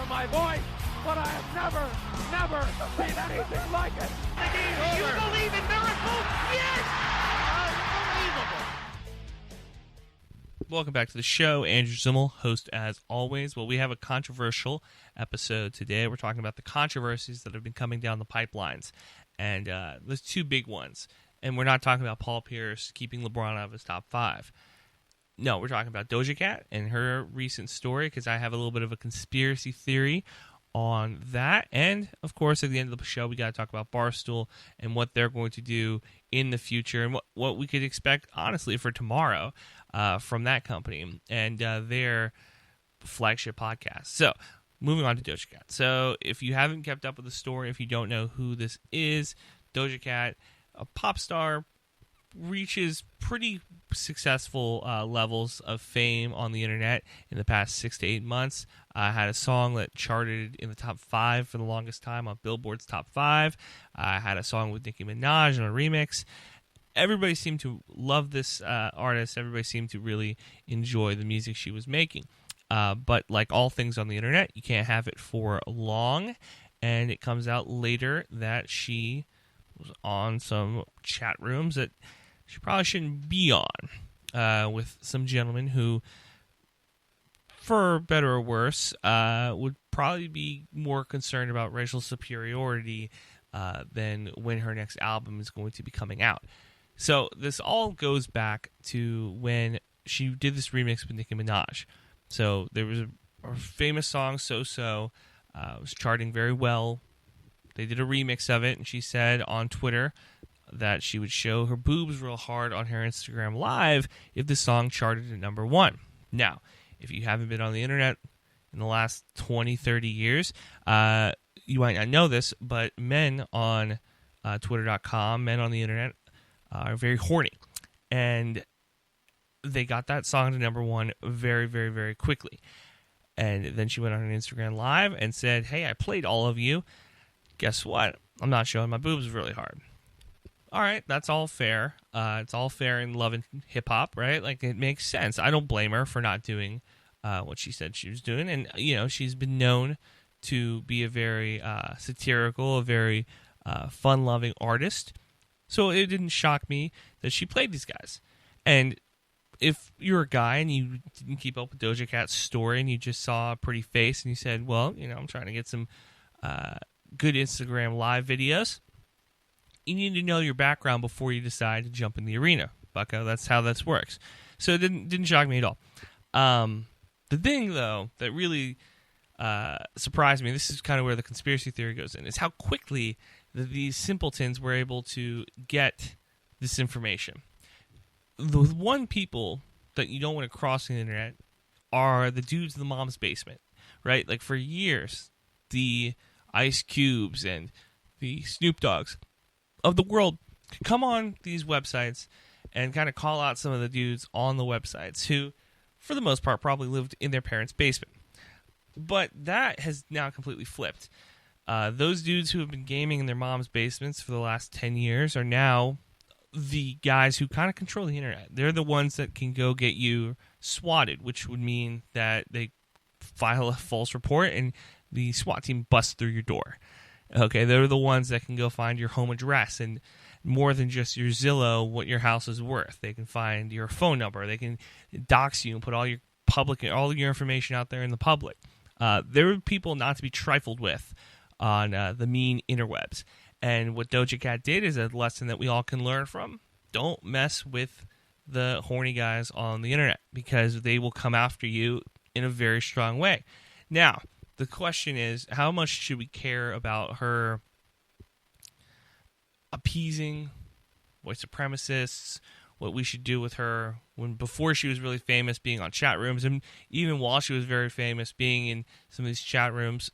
from my voice, but I have never seen anything like it. You believe in miracles? Yes! Unbelievable. Welcome back to the show. Andrew Zimmel, host as always. Well, we have a controversial episode today. We're talking about the controversies that have been coming down the pipelines. And there's two big ones. And we're not talking about Paul Pierce keeping LeBron out of his top 5. No, we're talking about Doja Cat and her recent story, because I have a little bit of a conspiracy theory on that. And, of course, at the end of the show, we got to talk about Barstool and what they're going to do in the future and what we could expect, honestly, for tomorrow from that company and their flagship podcast. So, moving on to Doja Cat. So, if you haven't kept up with the story, if you don't know who this is, Doja Cat, a pop star, reaches pretty successful levels of fame on the internet in the past 6 to 8 months. Had a song that charted in the top 5 for the longest time on Billboard's top 5. Had a song with Nicki Minaj on a remix. Everybody seemed to love this artist. Everybody seemed to really enjoy the music she was making. But like all things on the internet, you can't have it for long. And it comes out later that she was on some chat rooms that she probably shouldn't be on with some gentlemen who, for better or worse, would probably be more concerned about racial superiority than when her next album is going to be coming out. So this all goes back to when she did this remix with Nicki Minaj. So there was a famous song, So-So, was charting very well. They did a remix of it, and she said on Twitter that she would show her boobs real hard on her Instagram Live if the song charted at number 1. Now, if you haven't been on the internet in the last 20, 30 years, you might not know this, but men on Twitter.com, men on the internet, are very horny. And they got that song to number 1 very, very, very quickly. And then she went on an Instagram Live and said, hey, I played all of you. Guess what? I'm not showing my boobs really hard. All right, that's all fair. It's all fair in love and hip-hop, right? Like, it makes sense. I don't blame her for not doing what she said she was doing. And, you know, she's been known to be a very satirical, a very fun-loving artist. So it didn't shock me that she played these guys. And if you're a guy and you didn't keep up with Doja Cat's story and you just saw a pretty face and you said, well, you know, I'm trying to get some good Instagram Live videos, you need to know your background before you decide to jump in the arena, bucko. That's how this works. So it didn't shock me at all. The thing, though, that really surprised me, this is kind of where the conspiracy theory goes in, is how quickly these simpletons were able to get this information. The one people that you don't want to cross the internet are the dudes in the mom's basement, right? Like, for years, the Ice Cubes and the Snoop Dogs of the world could come on these websites and kind of call out some of the dudes on the websites who, for the most part, probably lived in their parents' basement. But that has now completely flipped. Those dudes who have been gaming in their mom's basements for the last 10 years are now the guys who kind of control the internet. They're the ones that can go get you swatted, which would mean that they file a false report and the SWAT team busts through your door. Okay, they're the ones that can go find your home address and more than just your Zillow, what your house is worth. They can find your phone number. They can dox you and put all your information out there in the public. They're people not to be trifled with on the mean interwebs. And what Doja Cat did is a lesson that we all can learn from. Don't mess with the horny guys on the internet because they will come after you in a very strong way. Now, the question is, how much should we care about her appeasing white supremacists, what we should do with her before she was really famous, being on chat rooms, and even while she was very famous, being in some of these chat rooms?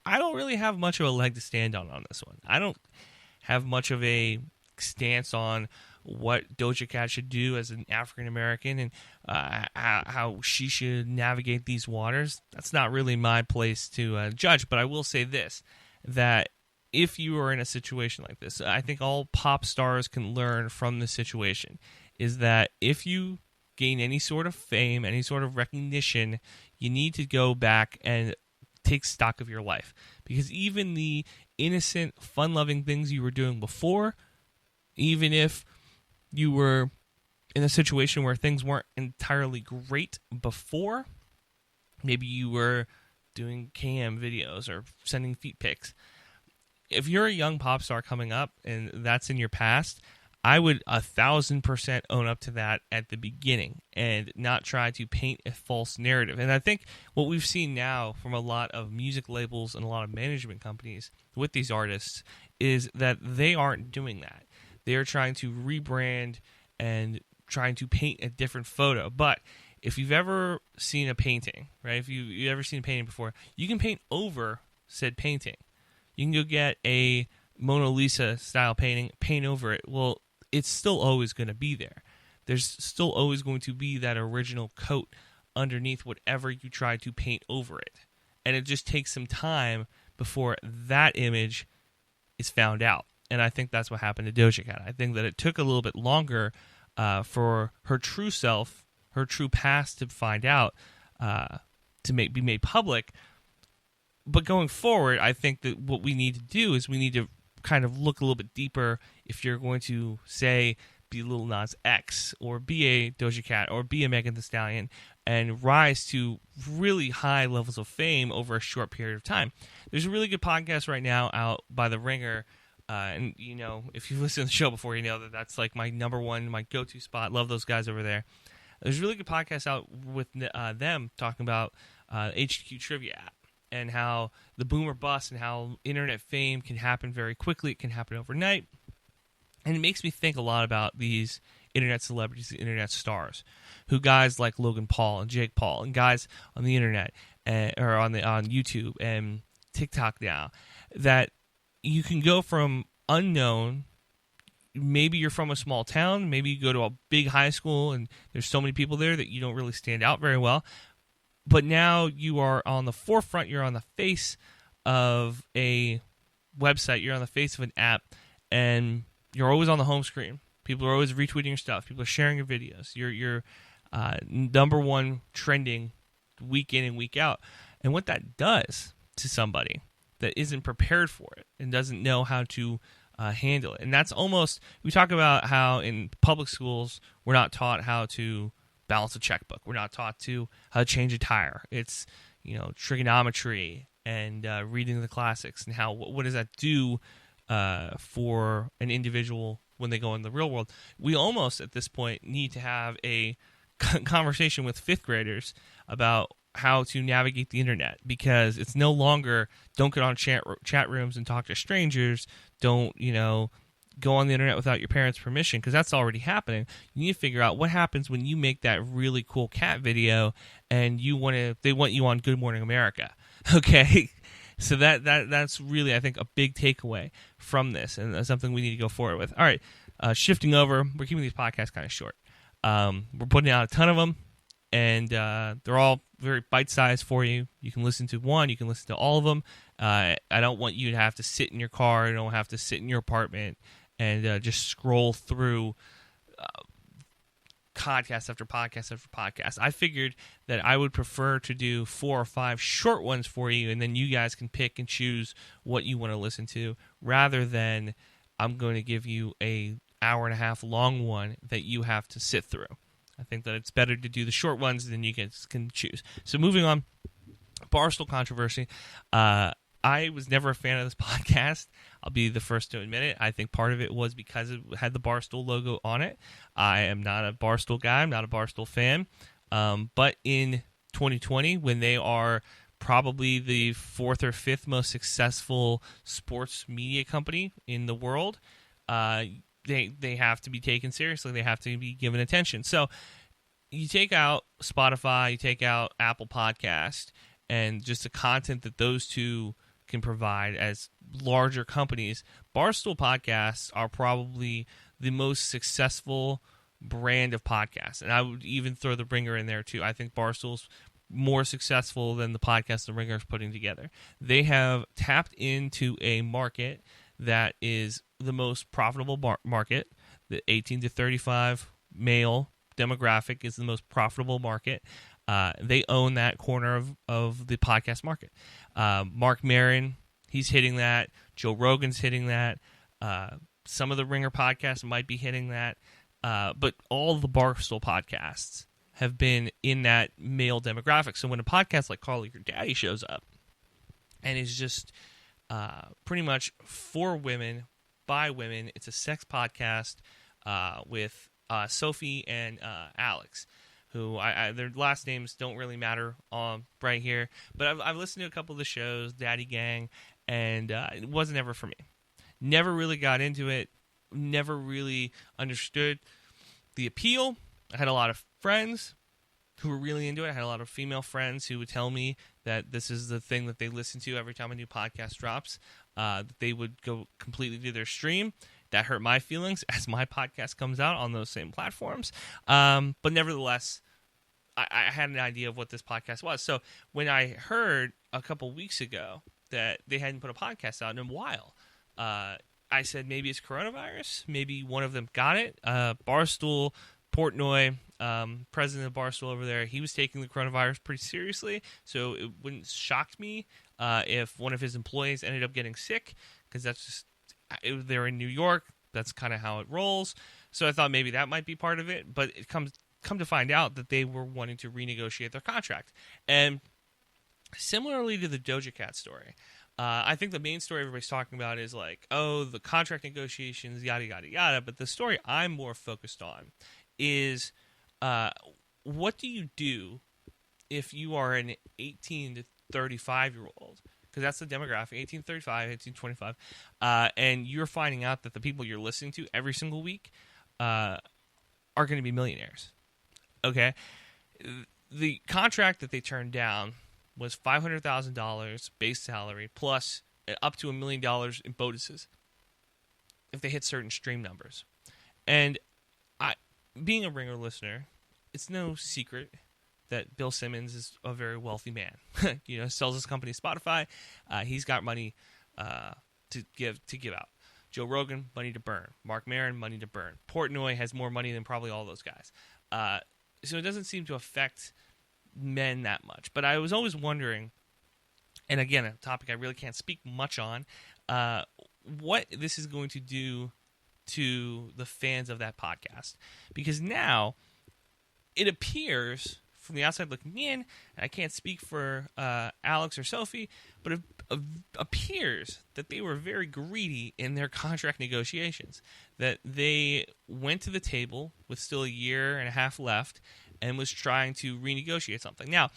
I don't really have much of a leg to stand on this one. I don't have much of a stance on what Doja Cat should do as an African American and how she should navigate these waters. That's not really my place to judge, but I will say this, that if you are in a situation like this, I think all pop stars can learn from the situation, is that if you gain any sort of fame, any sort of recognition, you need to go back and take stock of your life. Because even the innocent, fun-loving things you were doing before, even if you were in a situation where things weren't entirely great before, maybe you were doing cam videos or sending feet pics. If you're a young pop star coming up and that's in your past, I would 1,000% own up to that at the beginning and not try to paint a false narrative. And I think what we've seen now from a lot of music labels and a lot of management companies with these artists is that they aren't doing that. They're trying to rebrand and trying to paint a different photo. But if you've ever seen a painting, right? If you've ever seen a painting before, you can paint over said painting. You can go get a Mona Lisa style painting, paint over it. Well, it's still always going to be there. There's still always going to be that original coat underneath whatever you try to paint over it. And it just takes some time before that image is found out. And I think that's what happened to Doja Cat. I think that it took a little bit longer for her true self, her true past to find out, to be made public. But going forward, I think that what we need to do is we need to kind of look a little bit deeper. If you're going to, say, be Lil Nas X or be a Doja Cat or be a Megan Thee Stallion and rise to really high levels of fame over a short period of time. There's a really good podcast right now out by The Ringer. And, you know, if you've listened to the show before, you know that that's like my number one, my go-to spot. Love those guys over there. There's a really good podcast out with them talking about HQ Trivia app and how the boom or bust and how internet fame can happen very quickly. It can happen overnight. And it makes me think a lot about these internet celebrities, the internet stars, who guys like Logan Paul and Jake Paul and guys on the internet or on YouTube and TikTok now, that you can go from unknown. Maybe you're from a small town. Maybe you go to a big high school and there's so many people there that you don't really stand out very well. But now you are on the forefront. You're on the face of a website. You're on the face of an app. And you're always on the home screen. People are always retweeting your stuff. People are sharing your videos. You're number one trending week in and week out. And what that does to somebody that isn't prepared for it and doesn't know how to handle it. And that's almost, we talk about how in public schools we're not taught how to balance a checkbook. We're not taught how to change a tire. It's, trigonometry and reading the classics and how, what does that do for an individual when they go in the real world. We almost at this point need to have a conversation with fifth graders about how to navigate the internet, because it's no longer don't get on chat rooms and talk to strangers. Don't, go on the internet without your parents' permission, because that's already happening. You need to figure out what happens when you make that really cool cat video and they want you on Good Morning America. Okay? So that's really, I think, a big takeaway from this, and something we need to go forward with. All right, shifting over, we're keeping these podcasts kind of short. We're putting out a ton of them, and they're all very bite-sized for you. You can listen to one, you can listen to all of them. I don't want you to have to sit in your car, you don't have to sit in your apartment and just scroll through podcast after podcast after podcast. I figured that I would prefer to do 4 or 5 short ones for you, and then you guys can pick and choose what you want to listen to, rather than I'm going to give you a hour and a half long one that you have to sit through. I think that it's better to do the short ones than you guys can choose. So moving on, Barstool controversy. I was never a fan of this podcast. I'll be the first to admit it. I think part of it was because it had the Barstool logo on it. I am not a Barstool guy. I'm not a Barstool fan. But in 2020, when they are probably the 4th or 5th most successful sports media company in the world, they have to be taken seriously. They have to be given attention. So you take out Spotify, you take out Apple Podcast, and just the content that those two can provide as larger companies, Barstool podcasts are probably the most successful brand of podcasts. And I would even throw The Ringer in there too. I think Barstool's more successful than the podcast The Ringer is putting together. They have tapped into a market that is the most profitable market. The 18 to 35 male demographic is the most profitable market. They own that corner of the podcast market. Mark Maron, he's hitting that. Joe Rogan's hitting that. Some of the Ringer podcasts might be hitting that. But all the Barstool podcasts have been in that male demographic. So when a podcast like Call Your Daddy shows up and is just pretty much for women, by women, it's a sex podcast with Sophie and Alex, who their last names don't really matter right here. But I've listened to a couple of the shows, Daddy Gang, and it wasn't ever for me. Never really got into it. Never really understood the appeal. I had a lot of friends who were really into it. I had a lot of female friends who would tell me that this is the thing that they listen to every time a new podcast drops. That they would go completely do their stream. That hurt my feelings as my podcast comes out on those same platforms. But nevertheless, I had an idea of what this podcast was. So when I heard a couple weeks ago that they hadn't put a podcast out in a while, I said maybe it's coronavirus. Maybe one of them got it. Barstool, Portnoy, president of Barstool over there, he was taking the coronavirus pretty seriously. So it wouldn't shock me if one of his employees ended up getting sick, because that's just they're in New York. That's kind of how it rolls. So I thought maybe that might be part of it. But it come to find out that they were wanting to renegotiate their contract. And similarly to the Doja Cat story, I think the main story everybody's talking about is like, oh, the contract negotiations, yada, yada, yada. But the story I'm more focused on is what do you do if you are an 18 to 35-year-old? Because that's the demographic, 18 to 35, 18 to 25. And you're finding out that the people you're listening to every single week are going to be millionaires. Okay? The contract that they turned down was $500,000 base salary plus up to $1 million in bonuses if they hit certain stream numbers. And being a Ringer listener, it's no secret that Bill Simmons is a very wealthy man. Sells his company Spotify. He's got money to give out. Joe Rogan, money to burn. Mark Maron, money to burn. Portnoy has more money than probably all those guys. So it doesn't seem to affect men that much. But I was always wondering, and again, a topic I really can't speak much on, what this is going to do to the fans of that podcast. Because now it appears from the outside looking in, and I can't speak for Alex or Sophie, but it appears that they were very greedy in their contract negotiations. That they went to the table with still a year and a half left and was trying to renegotiate something. Now,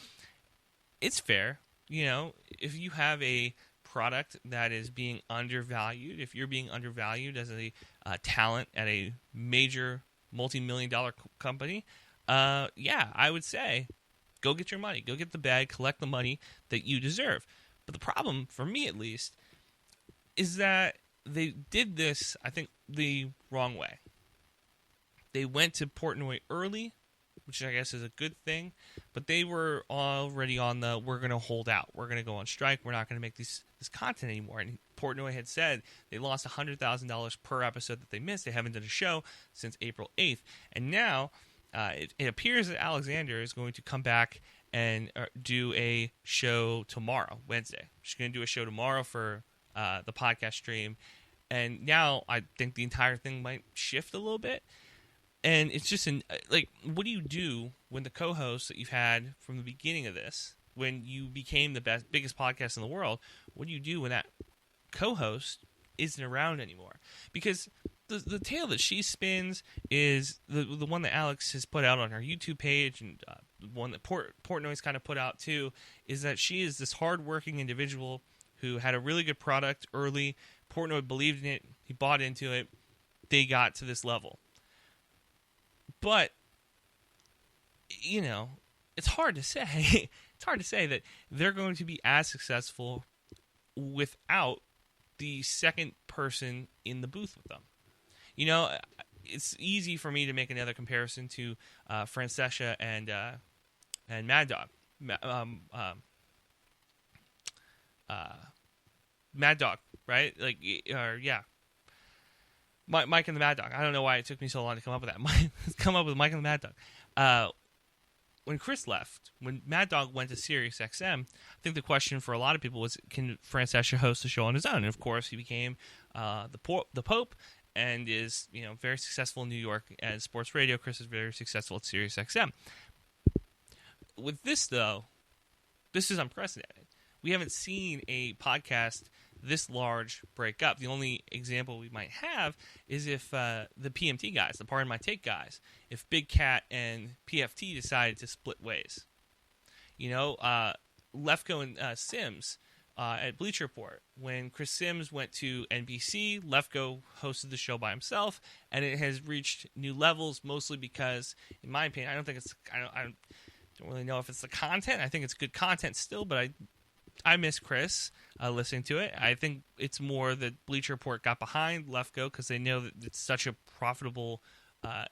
it's fair. If you have a product that is being undervalued, if you're being undervalued as a talent at a major multi-million-dollar company, I would say go get your money. Go get the bag, collect the money that you deserve. But the problem, for me at least, is that they did this, I think, the wrong way. They went to Portnoy early, which I guess is a good thing, but they were already on the we're going to hold out. We're going to go on strike. We're not going to make this content anymore. And Portnoy had said they lost $100,000 per episode that they missed. They haven't done a show since April 8th. And now it appears that Alexander is going to come back and do a show tomorrow, Wednesday. She's going to do a show tomorrow for the podcast stream. And now I think the entire thing might shift a little bit. And it's just what do you do when the co-host that you've had from the beginning of this, when you became the biggest podcast in the world, what do you do when that co-host isn't around anymore? Because the tale that she spins is the one that Alex has put out on her YouTube page, and the one that Portnoy's kind of put out too, is that she is this hardworking individual who had a really good product early. Portnoy believed in it. He bought into it. They got to this level. But, it's hard to say. It's hard to say that they're going to be as successful without the second person in the booth with them. It's easy for me to make another comparison to Francesca and Mad Dog. Mad Dog, right? Mike and the Mad Dog. I don't know why it took me so long to come up with that. Come up with Mike and the Mad Dog. when Chris left, when Mad Dog went to Sirius XM, I think the question for a lot of people was, can Francesca host a show on his own? And of course, he became the Pope and is very successful in New York as sports radio. Chris is very successful at Sirius XM. With this, though, this is unprecedented. We haven't seen a podcast this large break up. The only example we might have is if the PMT guys, the Pardon My Take guys, if Big Cat and PFT decided to split ways. Lefko and Sims at Bleacher Report. When Chris Sims went to NBC, Lefko hosted the show by himself, and it has reached new levels, mostly because, in my opinion, I don't really know if it's the content. I think it's good content still, but I miss Chris listening to it. I think it's more that Bleacher Report got behind Lefko because they know that it's such a profitable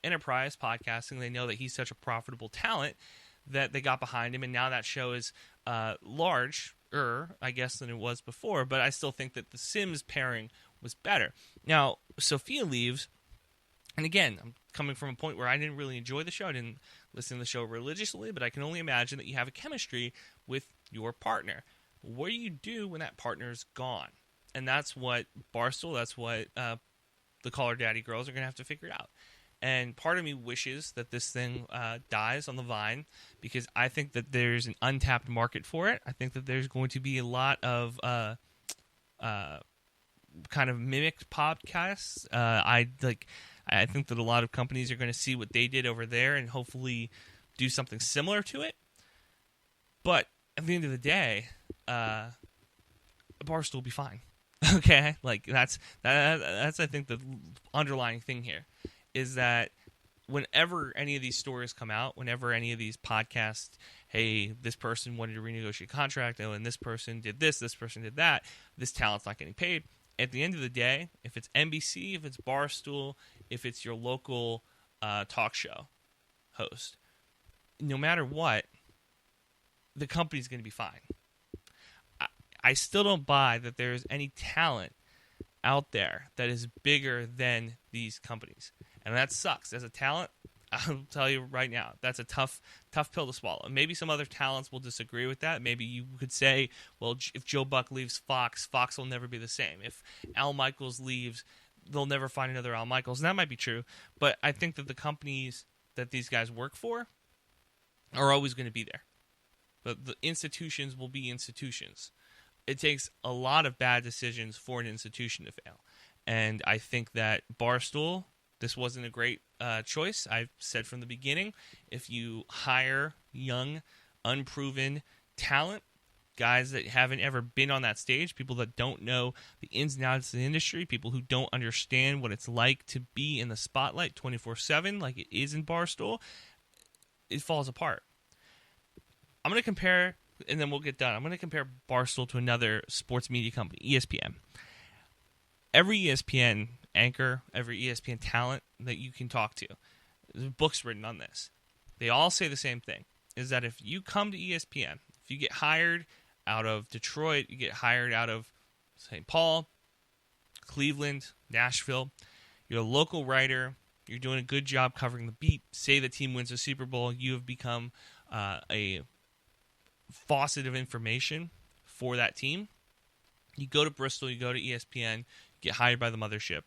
enterprise, podcasting. They know that he's such a profitable talent that they got behind him, and now that show is larger, I guess, than it was before. But I still think that the Sims pairing was better. Now, Sophia leaves, and again, I'm coming from a point where I didn't really enjoy the show. I didn't listen to the show religiously, but I can only imagine that you have a chemistry with your partner. What do you do when that partner's gone? And that's what Barstool, that's what the Call Her Daddy girls are going to have to figure out. And part of me wishes that this thing dies on the vine, because I think that there's an untapped market for it. I think that there's going to be a lot of kind of mimicked podcasts. I think that a lot of companies are going to see what they did over there and hopefully do something similar to it. But at the end of the day, Barstool will be fine. Okay, that's I think the underlying thing here is that whenever any of these stories come out, whenever any of these podcasts, hey, this person wanted to renegotiate a contract, and this person did this person did that, this talent's not getting paid. At the end of the day, if it's NBC, if it's Barstool, if it's your local talk show host, no matter what, the company's going to be fine. I still don't buy that there's any talent out there that is bigger than these companies. And that sucks. As a talent, I'll tell you right now, that's a tough pill to swallow. Maybe some other talents will disagree with that. Maybe you could say, well, if Joe Buck leaves Fox will never be the same. If Al Michaels leaves, they'll never find another Al Michaels. And that might be true. But I think that the companies that these guys work for are always going to be there. But the institutions will be institutions. It takes a lot of bad decisions for an institution to fail. And I think that Barstool, this wasn't a great choice. I've said from the beginning, if you hire young, unproven talent, guys that haven't ever been on that stage, people that don't know the ins and outs of the industry, people who don't understand what it's like to be in the spotlight 24/7 like it is in Barstool, it falls apart. I'm going to compare, and then we'll get done. I'm going to compare Barstool to another sports media company, ESPN. Every ESPN anchor, every ESPN talent that you can talk to, there's books written on this. They all say the same thing, is that if you come to ESPN, if you get hired out of Detroit, you get hired out of St. Paul, Cleveland, Nashville, you're a local writer, you're doing a good job covering the beat, say the team wins a Super Bowl, you have become a faucet of information for that team. You go to Bristol, you go to ESPN, get hired by the mothership.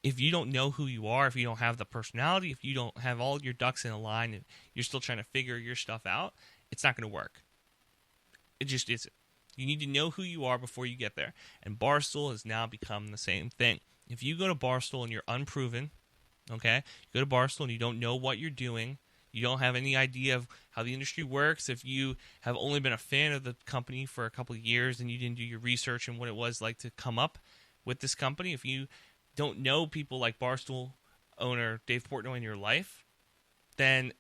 If you don't know who you are, if you don't have the personality, if you don't have all your ducks in a line and you're still trying to figure your stuff out, it's not going to work. It just isn't. You need to know who you are before you get there. And Barstool has now become the same thing. If you go to Barstool and you're unproven, okay, you go to Barstool and you don't know what you're doing, you don't have any idea of how the industry works, if you have only been a fan of the company for a couple of years and you didn't do your research and what it was like to come up with this company, if you don't know people like Barstool owner Dave Portnoy in your life, then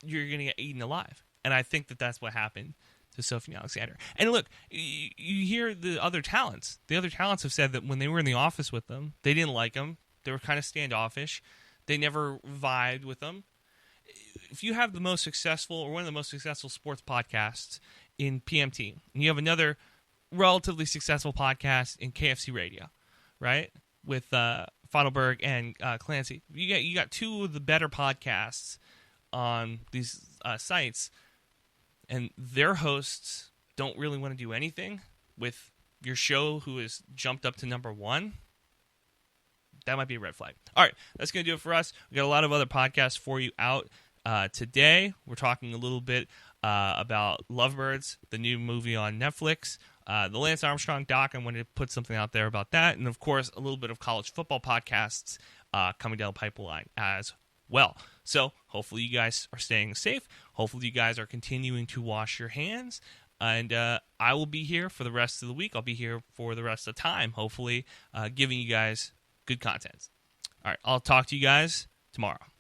you're going to get eaten alive. And I think that that's what happened to Sophie Alexander. And look, you hear the other talents. The other talents have said that when they were in the office with them, they didn't like them. They were kind of standoffish. They never vibed with them. If you have the most successful or one of the most successful sports podcasts in PMT, and you have another relatively successful podcast in KFC Radio, right, with Feidelberg and Clancy, you got two of the better podcasts on these sites, and their hosts don't really want to do anything with your show who has jumped up to number 1, that might be a red flag. All right, that's going to do it for us. We got a lot of other podcasts for you out today. We're talking a little bit about Lovebirds, the new movie on Netflix. The Lance Armstrong doc, I wanted to put something out there about that. And, of course, a little bit of college football podcasts coming down the pipeline as well. So hopefully you guys are staying safe. Hopefully you guys are continuing to wash your hands. And I will be here for the rest of the week. I'll be here for the rest of the time, hopefully, giving you guys good content. All right, I'll talk to you guys tomorrow.